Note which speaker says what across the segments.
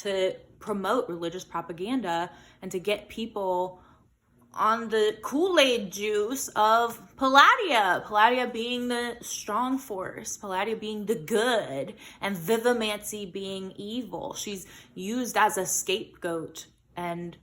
Speaker 1: to promote religious propaganda and to get people on the Kool-Aid juice of Palladia being the strong force, Palladia being the good, and Vivamancy being evil. She's used as a scapegoat and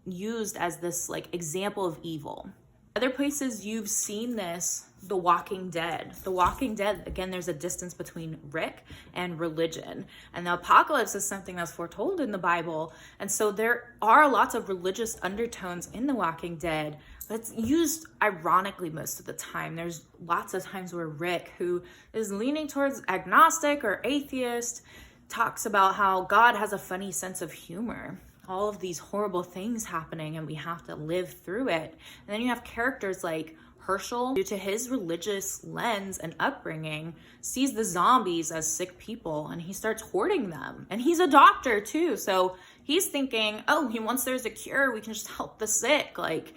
Speaker 1: used as this like example of evil. Other places you've seen this, The Walking Dead. The Walking Dead, again, there's a distance between Rick and religion. And the apocalypse is something that's foretold in the Bible. And so there are lots of religious undertones in The Walking Dead, but it's used ironically most of the time. There's lots of times where Rick, who is leaning towards agnostic or atheist, talks about how God has a funny sense of humor. All of these horrible things happening and we have to live through it. And then you have characters like Herschel, due to his religious lens and upbringing, sees the zombies as sick people and he starts hoarding them. And he's a doctor too, so he's thinking, oh, once there's a cure, we can just help the sick. Like,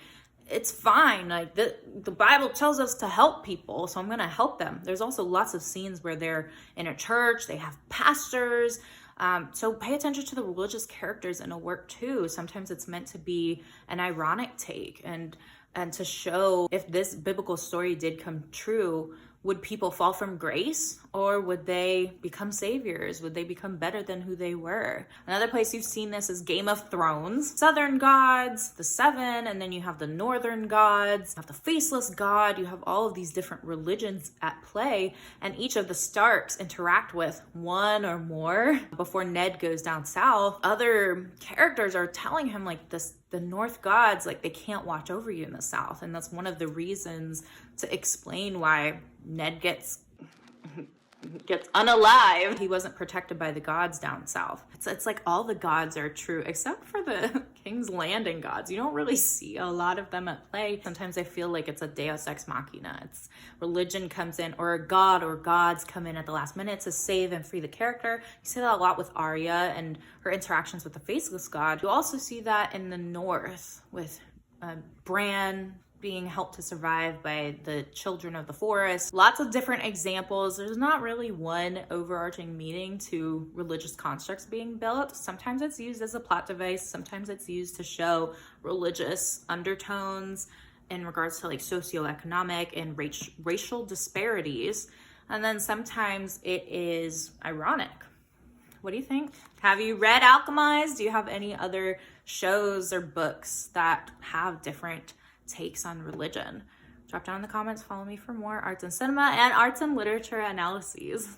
Speaker 1: it's fine. Like, the Bible tells us to help people, so I'm gonna help them. There's also lots of scenes where they're in a church, they have pastors. So pay attention to the religious characters in a work too. Sometimes it's meant to be an ironic take and to show if this biblical story did come true, would people fall from grace or would they become saviors? Would they become better than who they were? Another place you've seen this is Game of Thrones. Southern gods, the seven, and then you have the northern gods, you have the faceless god, you have all of these different religions at play, and each of the Starks interact with one or more. Before Ned goes down south, other characters are telling him like the North gods, like they can't watch over you in the South. And that's one of the reasons to explain why Ned gets unalive. He wasn't protected by the gods down south. It's like all the gods are true except for the King's Landing gods. You don't really see a lot of them at play. Sometimes I feel like it's a deus ex machina. It's religion comes in, or a god or gods come in at the last minute to save and free the character. You see that a lot with Arya and her interactions with the faceless god. You also see that in the north with Bran being helped to survive by the children of the forest. Lots of different examples. There's not really one overarching meaning to religious constructs being built. Sometimes it's used as a plot device. Sometimes it's used to show religious undertones in regards to like socioeconomic and racial disparities. And then sometimes it is ironic. What do you think? Have you read Alchemised? Do you have any other shows or books that have different takes on religion? Drop down in the comments. Follow me for more arts and cinema and arts and literature analyses.